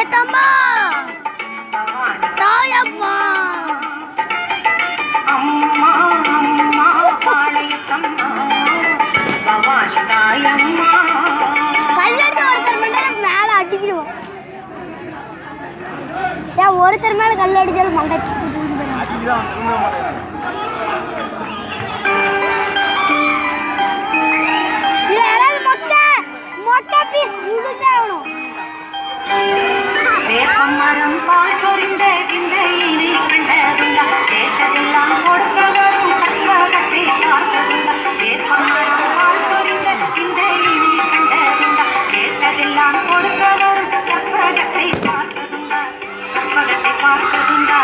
ஏத்தம்மா தாயம்மா அம்மா அம்மா பாளையத்தம்மா பவானி தாயம்மா கல்லெடுத்து ஒருத்தர் மண்டல மேல அடிக்கிடுவோம். ஒருத்தர் மேல கல் அடிச்சாலும் மண்டை வேப்பமரம் பால் சொரிந்த கிண்டையினை கண்டதுண்டா கேட்டதெல்லாம் கொடுத்தவரும் கற்பகத்தை பார்த்ததுண்டா வேப்பமரம் பால் சொரிந்த கிண்டையினை கண்டதுண்டா கேட்டதெல்லாம் கொடுத்தவரும் கற்பகத்தை பார்த்ததுண்டா கற்பகத்தை பார்த்ததுண்டா